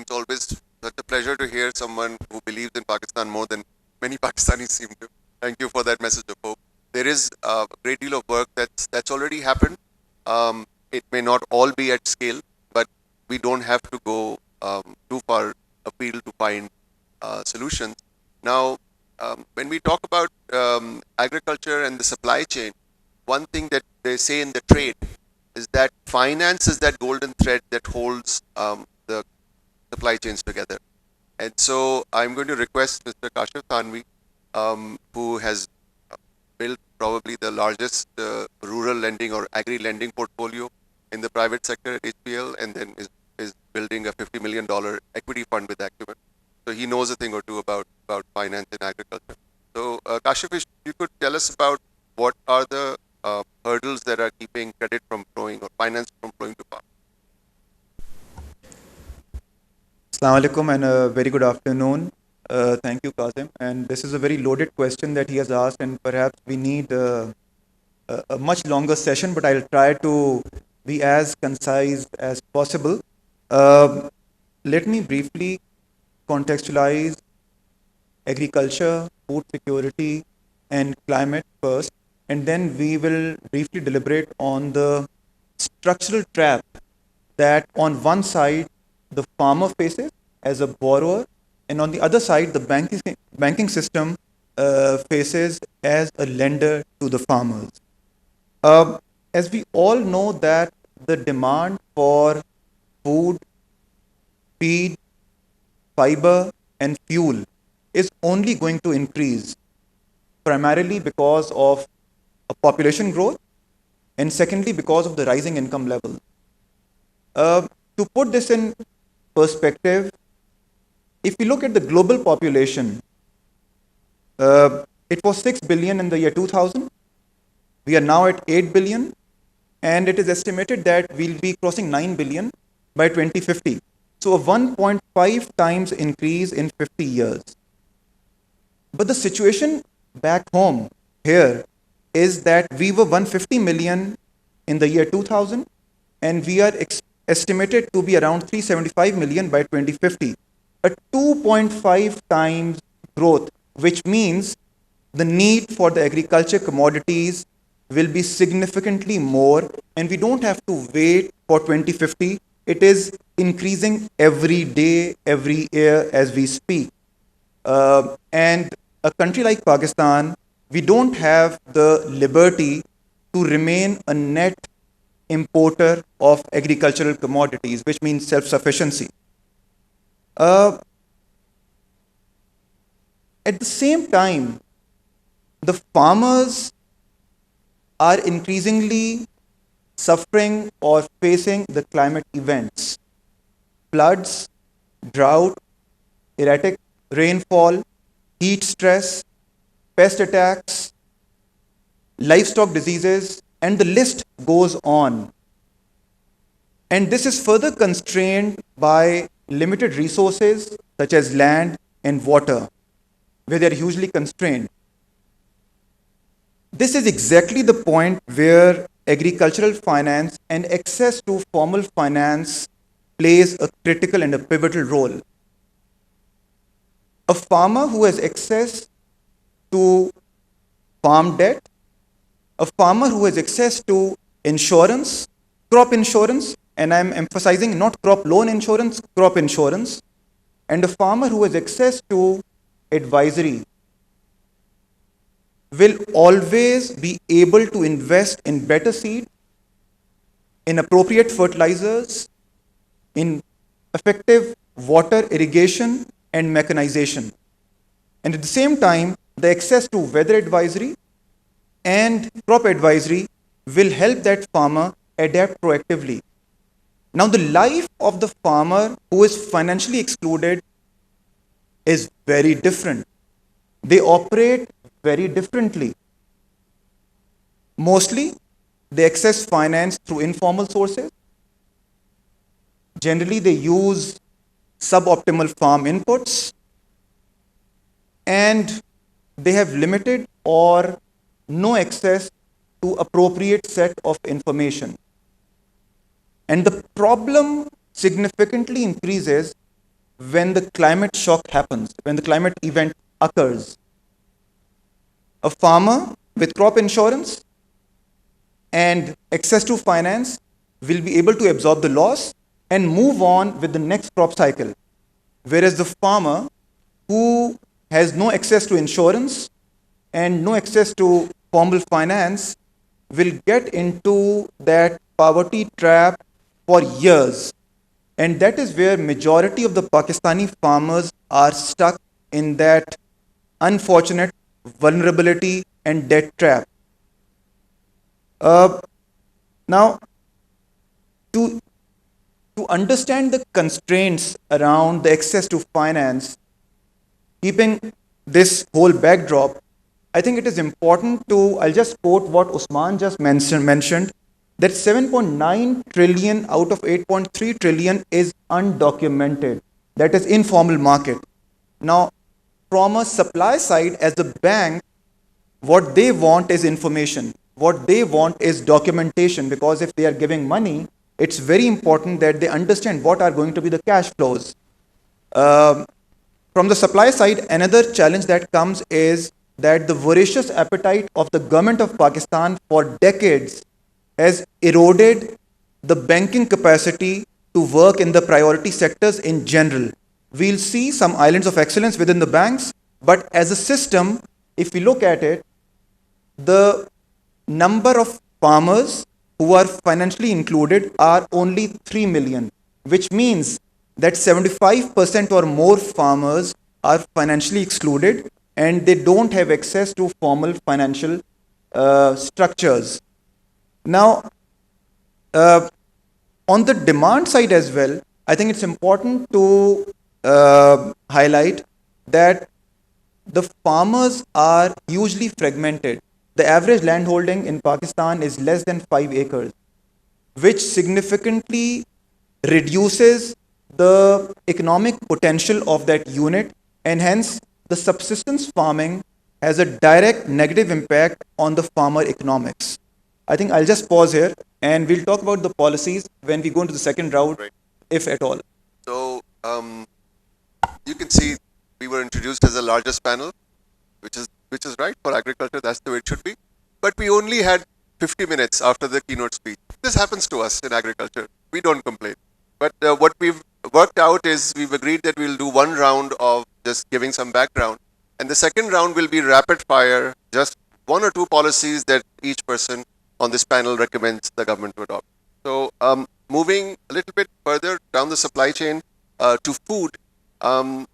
It's always such a pleasure to hear someone who believes in Pakistan more than many Pakistanis seem to. Thank you for that message of hope. There is a great deal of work that's already happened. It may not all be at scale, but we don't have to go too far afield to find solutions. Now, when we talk about agriculture and the supply chain, one thing that they say in the trade is that finance is that golden thread that holds the supply chains together. And so I'm going to request Mr. Kashif Thanvi, who has built probably the largest rural lending or agri-lending portfolio in the private sector at HPL, and then is building a $50 million equity fund with Acumen. So he knows a thing or two about finance and agriculture. So Kashif, if you could tell us about what are the hurdles that are keeping credit from flowing or finance from flowing to farmers. Assalamu alaikum and a very good afternoon. Thank you, Kazim. And this is a very loaded question that he has asked, and perhaps we need a much longer session, but I'll try to be as concise as possible. Let me briefly contextualize agriculture, food security, and climate first, and then we will briefly deliberate on the structural trap that on one side the farmer faces as a borrower, and on the other side the banking system faces as a lender to the farmers. As we all know that the demand for food, feed, fiber, and fuel is only going to increase, primarily because of a population growth, and secondly because of the rising income level. To put this in perspective, if we look at the global population, it was 6 billion in the year 2000. We are now at 8 billion, and it is estimated that we'll be crossing 9 billion by 2050. So a 1.5 times increase in 50 years. But the situation back home here is that we were 150 million in the year 2000, and we are estimated to be around 375 million by 2050. A 2.5 times growth, which means the need for the agriculture commodities will be significantly more, and we don't have to wait for 2050. It is increasing every day, every year as we speak. And a country like Pakistan, we don't have the liberty to remain a net importer of agricultural commodities, which means self-sufficiency. At the same time, the farmers are increasingly suffering or facing the climate events: floods, drought, erratic rainfall, heat stress, pest attacks, livestock diseases, and the list goes on. And this is further constrained by limited resources such as land and water, where they are hugely constrained. This is exactly the point where agricultural finance and access to formal finance plays a critical and a pivotal role. A farmer who has access to farm debt, a farmer who has access to insurance, crop insurance, and I'm emphasizing not crop loan insurance, crop insurance, and a farmer who has access to advisory will always be able to invest in better seed, in appropriate fertilizers, in effective water irrigation and mechanization. And at the same time, the access to weather advisory and crop advisory will help that farmer adapt proactively. Now, the life of the farmer who is financially excluded is very different. They operate very differently. Mostly, they access finance through informal sources. Generally, they use suboptimal farm inputs, and they have limited or no access to appropriate set of information. And the problem significantly increases when the climate shock happens, when the climate event occurs. A farmer with crop insurance and access to finance will be able to absorb the loss and move on with the next crop cycle. Whereas the farmer who has no access to insurance and no access to formal finance will get into that poverty trap for years. And that is where majority of the Pakistani farmers are stuck in that unfortunate vulnerability and debt trap. Uh, Now, to understand the constraints around the access to finance, keeping this whole backdrop, I think it is important to, I'll just quote what Usman just mentioned that 7.9 trillion out of 8.3 trillion is undocumented. That is informal market. Now, from a supply side, as the bank, what they want is information. What they want is documentation, because if they are giving money, it's very important that they understand what are going to be the cash flows. Um, from the supply side, another challenge that comes is that the voracious appetite of the government of Pakistan for decades has eroded the banking capacity to work in the priority sectors in general. We'll see some islands of excellence within the banks, but as a system, if we look at it, the number of farmers who are financially included are only 3 million, which means that 75% or more farmers are financially excluded and they don't have access to formal financial structures. Now, uh, on the demand side as well, I think it's important to highlight that the farmers are hugely fragmented. The average landholding in Pakistan is less than 5 acres, which significantly reduces the economic potential of that unit, and hence the subsistence farming has a direct negative impact on the farmer economics. I think I'll just pause here and we'll talk about the policies when we go into the second round, Right. if at all. So you can see we were introduced as the largest panel, which is right for agriculture. That's the way it should be. But we only had 50 minutes after the keynote speech. This happens to us in agriculture. We don't complain. But what we've worked out is we've agreed that we'll do one round of just giving some background, and the second round will be rapid fire, just one or two policies that each person on this panel recommends the government to adopt. So moving a little bit further down the supply chain to food, um,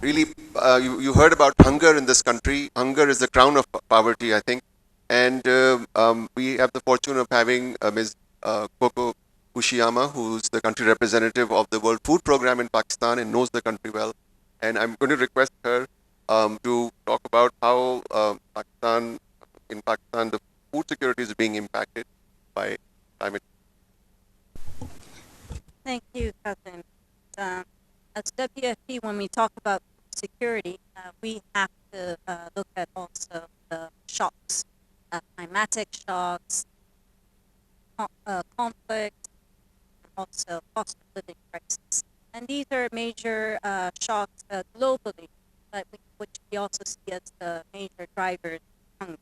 really, you heard about hunger in this country. Hunger is the crown of poverty, I think. And we have the fortune of having Ms. Coco Ushiyama, who's the country representative of the World Food Program in Pakistan and knows the country well. And I'm going to request her to talk about how in Pakistan, the food security is being impacted by climate. Thank you, Cousin. As WFP, when we talk about security, we have to look at also the shocks, climatic shocks, conflict, and also cost of living crisis. And these are major shocks globally, but which we also see as the major drivers of hunger.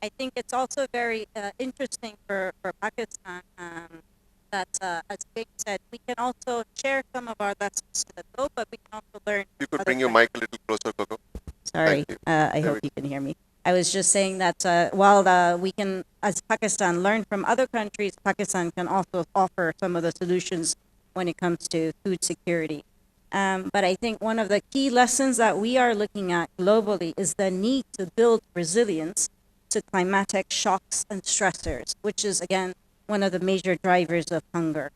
I think it's also very interesting for Pakistan that, as Jake said, we can also share some of our lessons to the globe, but we can also learn. You could other bring your countries. mic a little closer, Coco. Sorry, you. I There hope we you can hear me. I was just saying that while we can, as Pakistan, learn from other countries, Pakistan can also offer some of the solutions when it comes to food security. But I think one of the key lessons that we are looking at globally is the need to build resilience to climatic shocks and stressors, which is, again, one of the major drivers of hunger.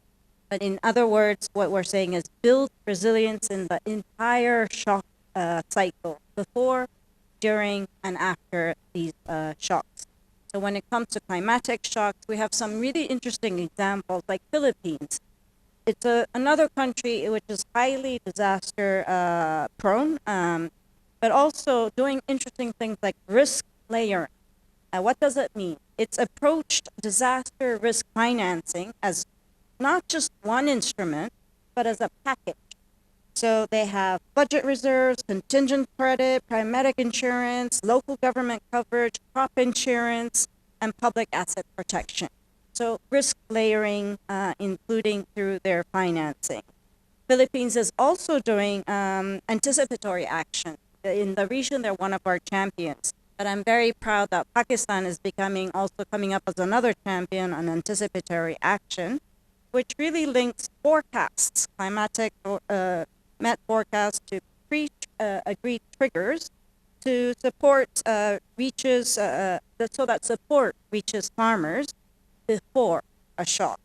But in other words, what we're saying is build resilience in the entire shock cycle, before, during, and after these shocks. So when it comes to climatic shocks, we have some really interesting examples, like Philippines. It's another country which is highly disaster prone, but also doing interesting things like risk layering. What does it mean? It's approached disaster risk financing as not just one instrument, but as a package. So they have budget reserves, contingent credit, paramedic insurance, local government coverage, crop insurance, and public asset protection. So risk layering, including through their financing. Philippines is also doing anticipatory action. In the region, they're one of our champions. But I'm very proud that Pakistan is also coming up as another champion on anticipatory action, which really links forecasts, climatic met forecasts to pre-agreed triggers to support so that support reaches farmers before a shock.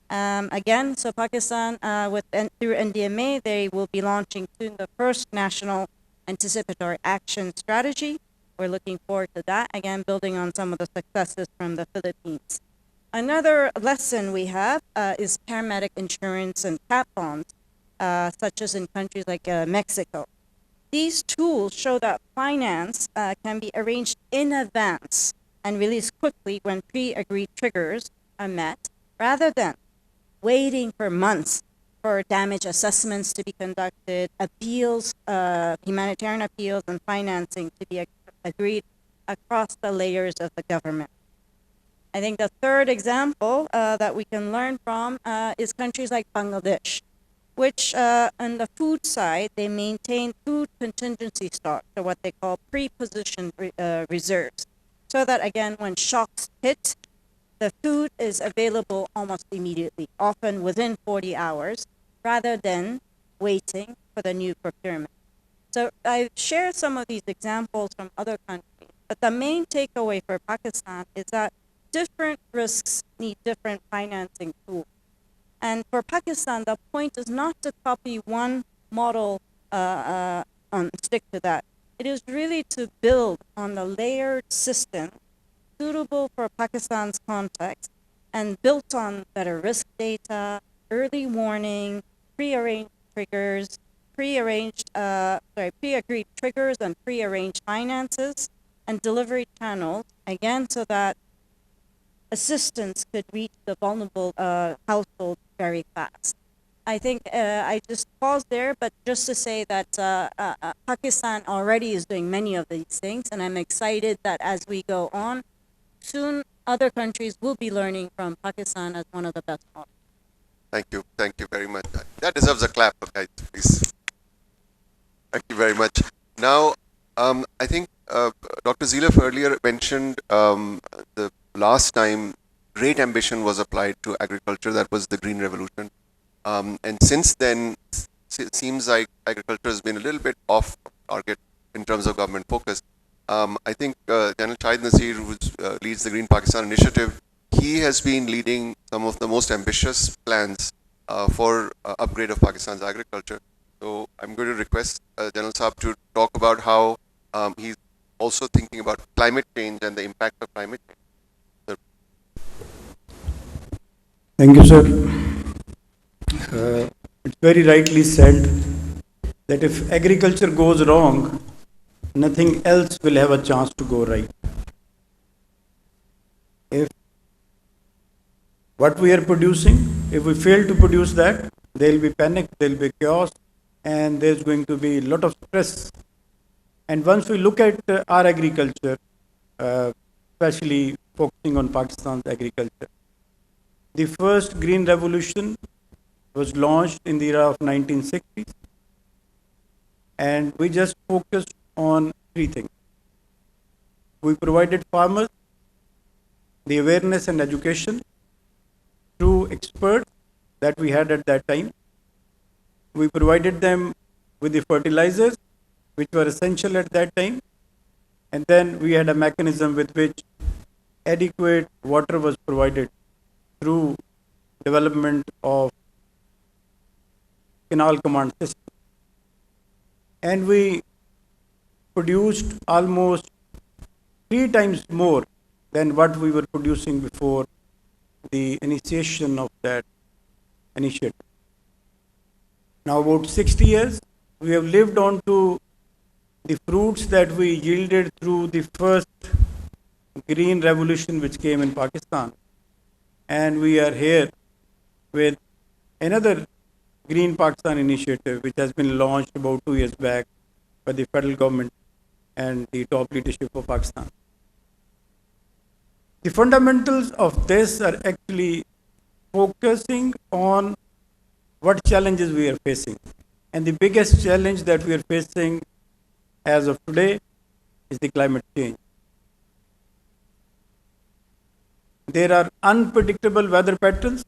Again, so Pakistan, through NDMA, they will be launching soon the first national anticipatory action strategy. We're looking forward to that, again, building on some of the successes from the Philippines. Another lesson we have is paramedic insurance and cat bonds, such as in countries like Mexico. These tools show that finance can be arranged in advance and released quickly when pre-agreed triggers are met, rather than waiting for months for damage assessments to be conducted, appeals, humanitarian appeals, and financing to be agreed across the layers of the government. I think the third example that we can learn from is countries like Bangladesh, which on the food side, they maintain food contingency stock, or what they call pre-positioned reserves, so that, again, when shocks hit, the food is available almost immediately, often within 40 hours, rather than waiting for the new procurement. So I've shared some of these examples from other countries, but the main takeaway for Pakistan is that different risks need different financing tools. And for Pakistan, the point is not to copy one model and stick to that. It is really to build on the layered system suitable for Pakistan's context and built on better risk data, early warning, pre-arranged triggers, pre-agreed triggers and pre-arranged finances and delivery channels, again, so that assistance could reach the vulnerable households very fast. I think I just pause there, but just to say that Pakistan already is doing many of these things, and I'm excited that as we go on, soon other countries will be learning from Pakistan as one of the best models. Thank you very much. That deserves a clap, guys, please. Thank you very much. Now, I think Dr. Zilaf earlier mentioned the last time great ambition was applied to agriculture, that was the Green Revolution. And since then, it seems like agriculture has been a little bit off target in terms of government focus. I think General Shahid Nasir, who leads the Green Pakistan Initiative, he has been leading some of the most ambitious plans for upgrade of Pakistan's agriculture. So I'm going to request General Saab to talk about how he's also thinking about climate change and the impact of climate change. Sir. Thank you, sir. It's very rightly said that if agriculture goes wrong, nothing else will have a chance to go right. If what we are producing, if we fail to produce that, there will be panic, there will be chaos, and there's going to be a lot of stress. And once we look at our agriculture, especially focusing on Pakistan's agriculture, the first green revolution was launched in the era of 1960s, and we just focused on three things. We provided farmers the awareness and education through experts that we had at that time. We provided them with the fertilizers which were essential at that time, and then we had a mechanism with which adequate water was provided through development of canal command system. And we produced almost 3 times more than what we were producing before the initiation of that initiative. Now about 60 years, we have lived on to the fruits that we yielded through the first green revolution which came in Pakistan. And we are here with another Green Pakistan initiative, which has been launched about 2 years back by the federal government and the top leadership of Pakistan. The fundamentals of this are actually focusing on what challenges we are facing. And the biggest challenge that we are facing as of today is the climate change. There are unpredictable weather patterns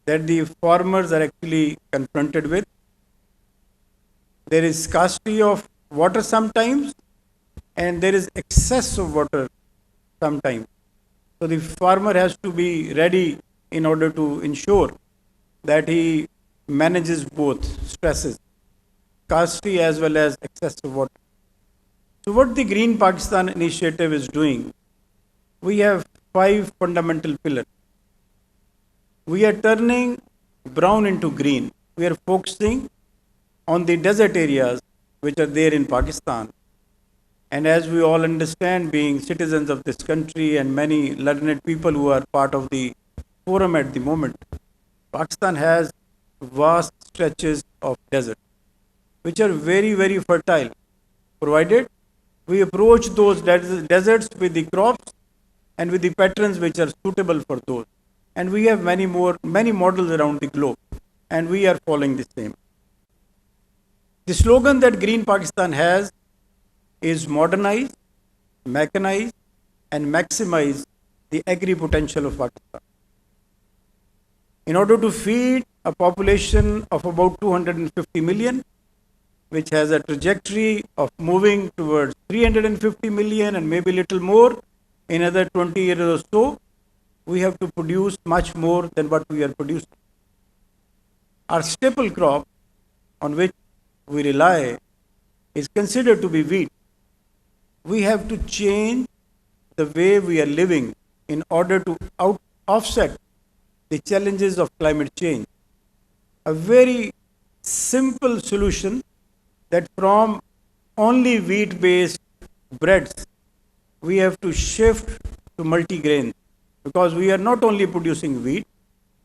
that the farmers are actually confronted with. There is scarcity of water sometimes, and there is excess of water sometimes. So the farmer has to be ready in order to ensure that he manages both stresses, scarcity as well as excess of water. So what the Green Pakistan initiative is doing, we have 5 fundamental pillars. We are turning brown into green. We are focusing on the desert areas which are there in Pakistan. And as we all understand, being citizens of this country and many learned people who are part of the forum at the moment, Pakistan has vast stretches of desert, which are very, very fertile, provided we approach those deserts with the crops and with the patterns which are suitable for those. And we have many models around the globe, and we are following the same. The slogan that Green Pakistan has is modernize, mechanize, and maximize the agri potential of Pakistan. In order to feed a population of about 250 million, which has a trajectory of moving towards 350 million and maybe a little more in another 20 years or so, we have to produce much more than what we are producing. Our staple crop on which we rely is considered to be wheat. We have to change the way we are living in order to offset the challenges of climate change. A very simple solution that from only wheat-based breads, we have to shift to multigrain, because we are not only producing wheat,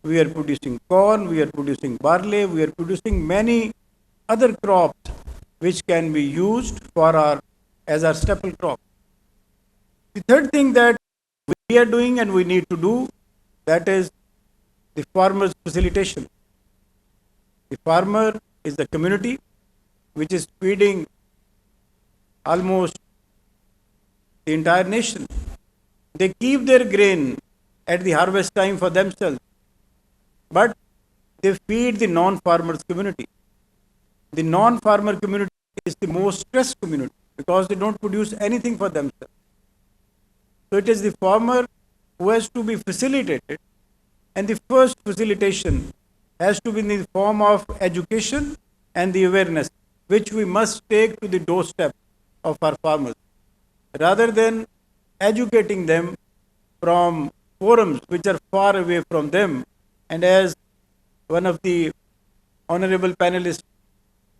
we are producing corn, we are producing barley, we are producing many other crops which can be used as our staple crop. The third thing that we are doing and we need to do, that is the farmer's facilitation. The farmer is the community which is feeding almost the entire nation. They keep their grain at the harvest time for themselves, but they feed the non-farmers community. The non-farmer community is the most stressed community because they don't produce anything for themselves. So it is the farmer who has to be facilitated, and the first facilitation has to be in the form of education and the awareness, which we must take to the doorstep of our farmers, rather than educating them from forums which are far away from them. And as one of the honorable panelists,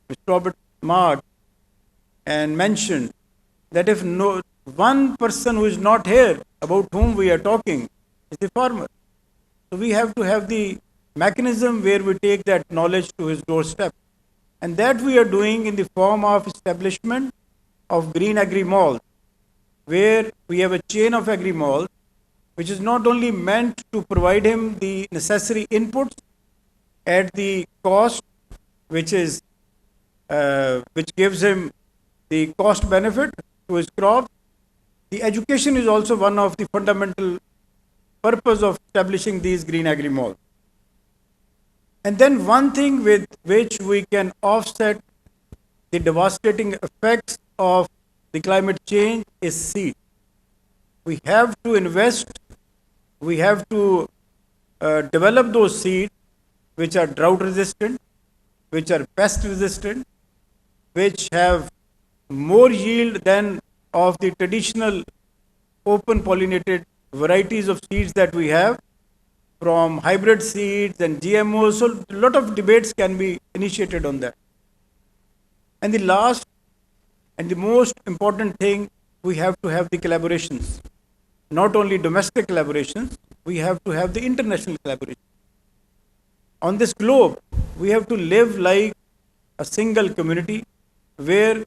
Mr. Robert Mard, and mentioned that if no one person who is not here about whom we are talking is the farmer. So we have to have the mechanism where we take that knowledge to his doorstep. And that we are doing in the form of establishment of green agri malls, where we have a chain of agri malls which is not only meant to provide him the necessary inputs at the cost which gives him the cost benefit to his crop. The education is also one of the fundamental purpose of establishing these green agri malls. And then one thing with which we can offset the devastating effects of the climate change is seed. We have to invest, we have to develop those seeds which are drought resistant, which are pest resistant, which have more yield than of the traditional open pollinated varieties of seeds that we have, from hybrid seeds and GMOs. So a lot of debates can be initiated on that. And the last and the most important thing, we have to have the collaborations. Not only domestic collaborations, we have to have the international collaboration. On this globe, we have to live like a single community where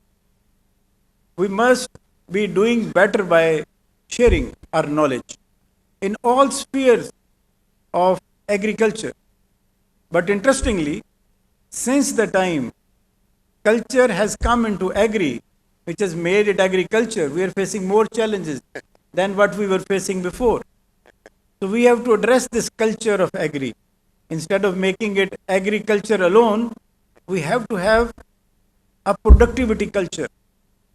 we must be doing better by sharing our knowledge in all spheres of agriculture. But interestingly, since the time culture has come into agri, which has made it agriculture, we are facing more challenges than what we were facing before. So we have to address this culture of agri. Instead of making it agriculture alone, we have to have a productivity culture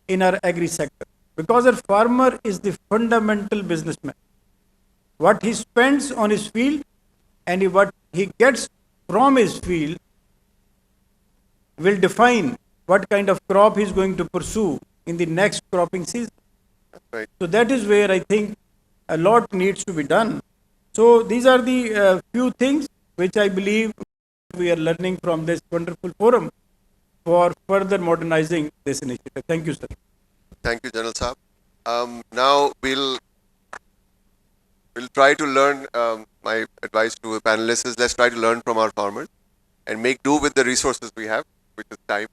in our agri sector, because our farmer is the fundamental businessman. What he spends on his field and what he gets from his field will define what kind of crop he is going to pursue in the next cropping season. Right. So that is where I think a lot needs to be done. So these are the few things which I believe we are learning from this wonderful forum for further modernizing this initiative. Thank you, sir. Thank you, General Saab. Now we'll try to learn. My advice to the panelists is, let's try to learn from our farmers and make do with the resources we have, which is time.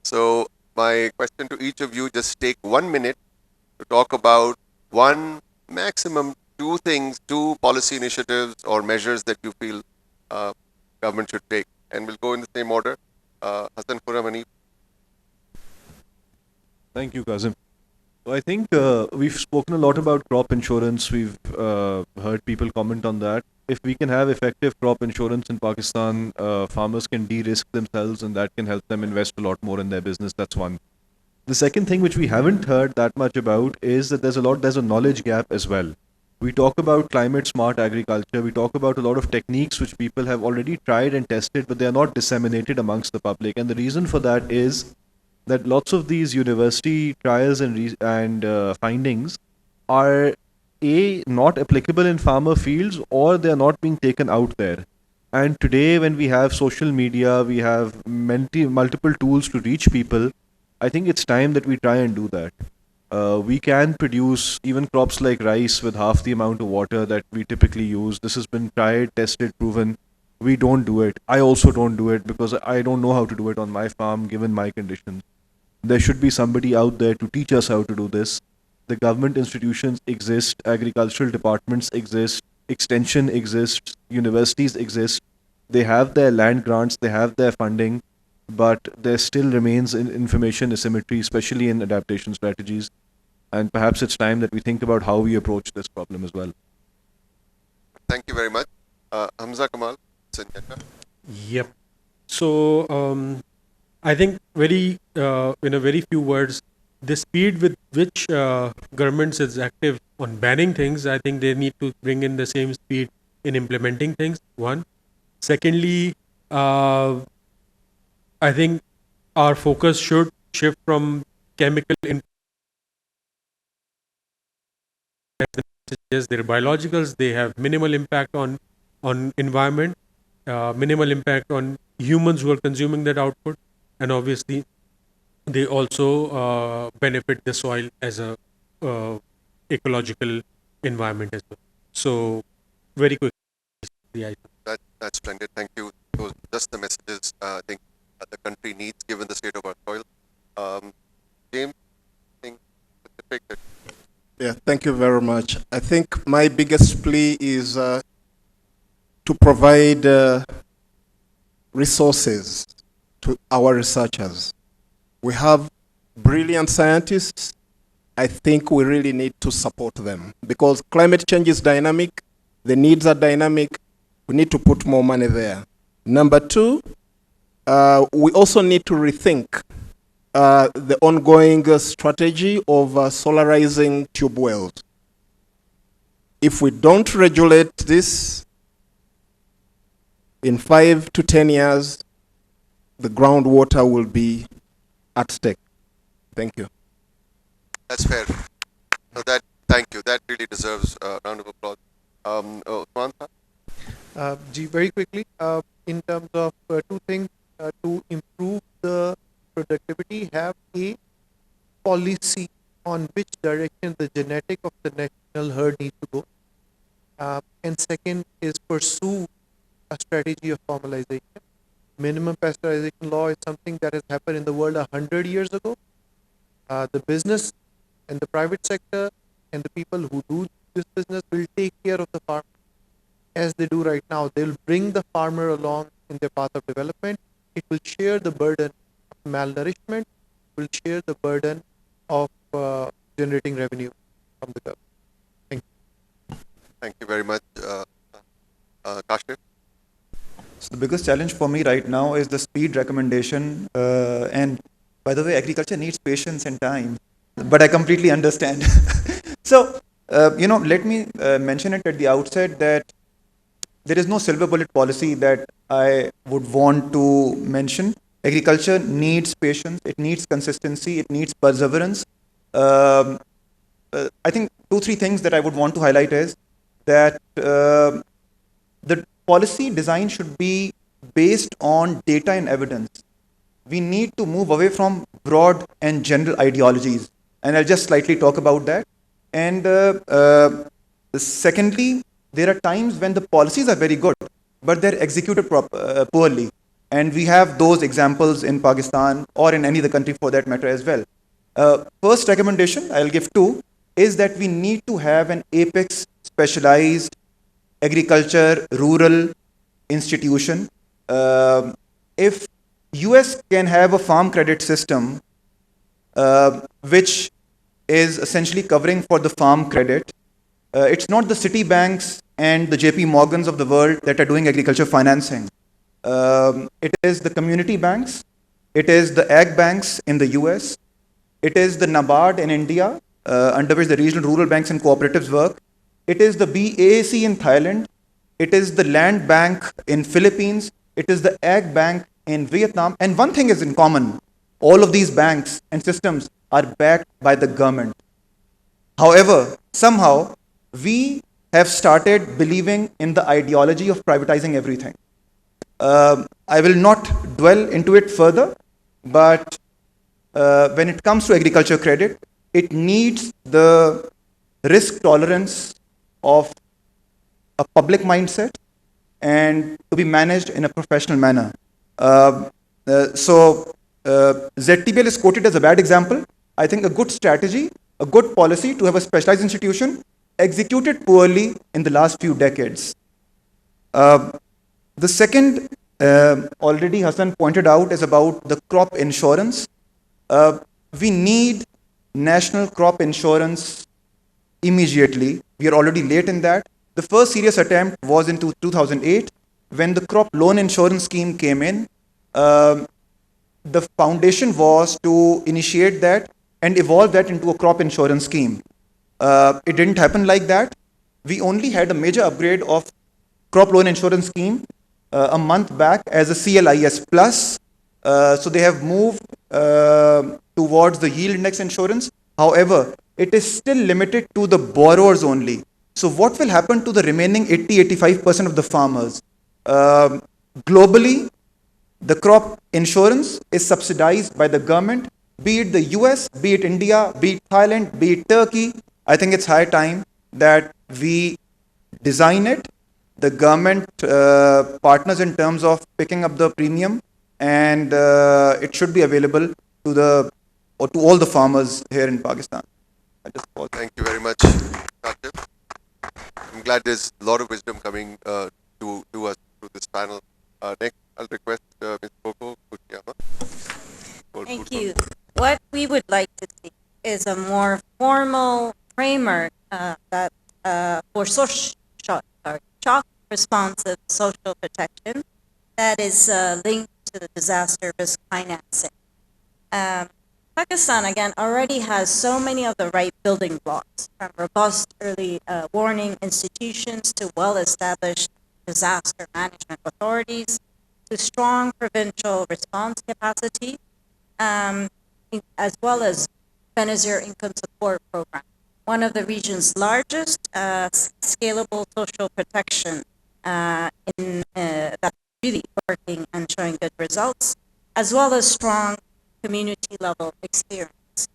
So my question to each of you: just take 1 minute to talk about one, maximum two things, two policy initiatives or measures that you feel government should take, and we'll go in the same order. Hassan, Khurram, Thank you, Kazim. So I think we've spoken a lot about crop insurance. We've heard people comment on that. If we can have effective crop insurance in Pakistan, farmers can de-risk themselves, and that can help them invest a lot more in their business. That's one. The second thing which we haven't heard that much about is that there's a knowledge gap as well. We talk about climate smart agriculture. We talk about a lot of techniques which people have already tried and tested, but they are not disseminated amongst the public. And the reason for that is that lots of these university trials and findings are not applicable in farmer fields, or they are not being taken out there. And today, when we have social media, we have multiple tools to reach people, I think it's time that we try and do that. We can produce even crops like rice with half the amount of water that we typically use. This has been tried, tested, proven. We don't do it. I also don't do it because I don't know how to do it on my farm given my conditions. There should be somebody out there to teach us how to do this. The government institutions exist, agricultural departments exist, extension exists, universities exist. They have their land grants, they have their funding, but there still remains information asymmetry, especially in adaptation strategies. And perhaps it's time that we think about how we approach this problem as well. thank you very much. Hamza Kamal, Sanjay. Yep. So I think in a very few words, the speed with which governments is active on banning things, I think they need to bring in the same speed in implementing things. One. Secondly, I think our focus should shift from chemical inputs. They're biologicals. They have minimal impact on environment, minimal impact on humans who are consuming that output, and obviously they also benefit the soil as a ecological environment as well. So very quickly, That's splendid. Thank you. Those just the messages I think the country needs given the state of our soil. James, anything specific that Yeah, thank you very much. I think my biggest plea is to provide resources to our researchers. We have brilliant scientists. I think we really need to support them because climate change is dynamic. The needs are dynamic. We need to put more money there. Number two, we also need to rethink the ongoing strategy of solarizing tube wells. If we don't regulate this, in 5 to 10 years, the groundwater will be at stake. Thank you. that's fair. No, thank you. That really deserves a round of applause. Usman sir? Very quickly, in terms of two things to improve the productivity, have a policy on which direction the genetic of the national herd needs to go. And second is pursue a strategy of formalization. Minimum pasteurization law is something that has happened in the world 100 years ago. The business and the private sector and the people who do this business will take care of the farmer as they do right now. They will bring the farmer along in their path of development. It will share the burden of malnourishment, will share the burden of generating revenue from the government. Thank you. Thank you very much, Kashif. So the biggest challenge for me right now is the speed recommendation. And by the way, agriculture needs patience and time, but I completely understand. So, let me mention it at the outset that there is no silver bullet policy that I would want to mention. Agriculture needs patience, it needs consistency, it needs perseverance. I think 2-3 things that I would want to highlight is that the policy design should be based on data and evidence. We need to move away from broad and general ideologies, and I'll just slightly talk about that. And secondly, there are times when the policies are very good, but they're executed poorly. And we have those examples in Pakistan or in any other country for that matter as well. First recommendation, I'll give 2, is that we need to have an apex specialized agriculture rural institution. If US can have a farm credit system which is essentially covering for the farm credit, it's not the Citibanks and the JP Morgans of the world that are doing agriculture financing. It is the community banks, it is the ag banks in the US, it is the NABARD in India, under which the regional rural banks and cooperatives work. It is the BAC in Thailand, it is the Land Bank in Philippines, it is the Ag Bank in Vietnam. And one thing is in common, all of these banks and systems are backed by the government. However, somehow we have started believing in the ideology of privatizing everything. I will not dwell into it further, but when it comes to agriculture credit, it needs the risk tolerance of a public mindset and to be managed in a professional manner. ZTBL is quoted as a bad example. I think a good strategy, a good policy to have a specialized institution executed poorly in the last few decades. The second, already Hassan pointed out, is about the crop insurance. We need national crop insurance immediately. We are already late in that. The first serious attempt was in 2008 when the crop loan insurance scheme came in. The foundation was to initiate that and evolve that into a crop insurance scheme. It didn't happen like that. We only had a major upgrade of crop loan insurance scheme a month back as a CLIS plus. So they have moved towards the yield index insurance. However, it is still limited to the borrowers only. So what will happen to the remaining 80-85% of the farmers? Globally, the crop insurance is subsidized by the government, be it the US, be it India, be it Thailand, be it Turkey. I think it's high time that we design it. The government partners in terms of picking up the premium, and it should be available to all the farmers here in Pakistan. I just pause. Thank you very much, Kashif. I'm glad there's a lot of wisdom coming to us through this panel. Next, I'll request Ms. Coco Kuchiyama. Thank you. What we would like to see is a more formal framework for shock responsive social protection that is linked to the disaster risk financing. Pakistan, again, already has so many of the right building blocks, from robust early warning institutions to well-established disaster management authorities to strong provincial response capacity, as well as Benazir Income Support Program, one of the region's largest scalable social protection that's really working and showing good results, as well as strong community level experience.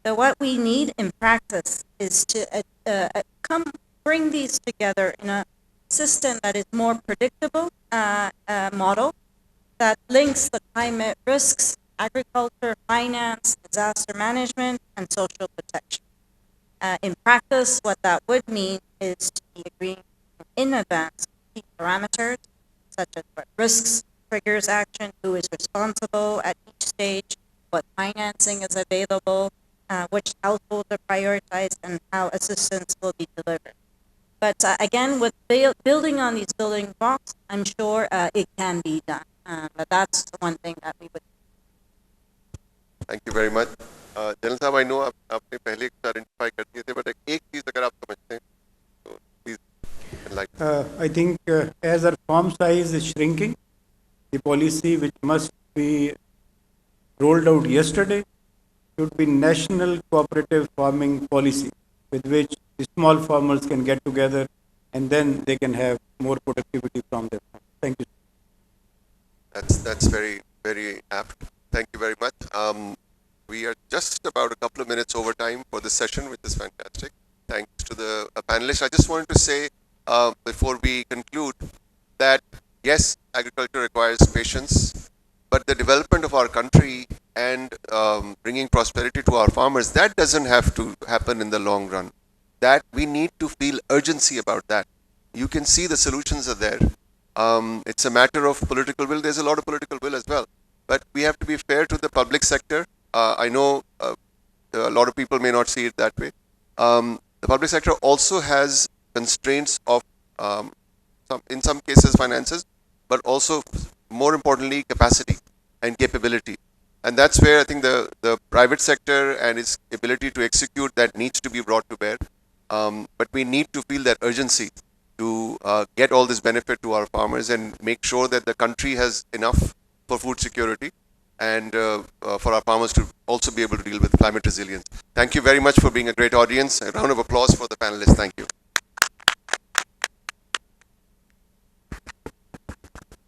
So what we need in practice is to bring these together in a system that is more predictable model that links the climate risks, agriculture, finance, disaster management, and social protection. In practice, what that would mean is to be agreeing in advance key parameters, such as what risks triggers action, who is responsible at each stage, what financing is available, which households are prioritized, and how assistance will be delivered. But again, with building on these building blocks, I'm sure it can be done. But that's one thing that we would. Thank you very much. General Sahab, I know आपने पहले एक identify कर दिए थे, but एक चीज अगर आप समझते हैं, तो please enlighten. I think as our farm size is shrinking, the policy which must be rolled out yesterday should be national cooperative farming policy, with which the small farmers can get together and then they can have more productivity from their farm. Thank you. That's very, very apt. Thank you very much. We are just about a couple of minutes over time for this session, which is fantastic. Thanks to the panelists. I just wanted to say before we conclude that yes, agriculture requires patience, but the development of our country and bringing prosperity to our farmers, that doesn't have to happen in the long run. That we need to feel urgency about that. You can see the solutions are there. It's a matter of political will. There's a lot of political will as well. But we have to be fair to the public sector. I know a lot of people may not see it that way. The public sector also has constraints of, in some cases, finances, but also, more importantly, capacity and capability. And that's where I think the private sector and its ability to execute that needs to be brought to bear. But we need to feel that urgency to get all this benefit to our farmers and make sure that the country has enough for food security and for our farmers to also be able to deal with climate resilience. Thank you very much for being a great audience. A round of applause for the panelists. Thank you.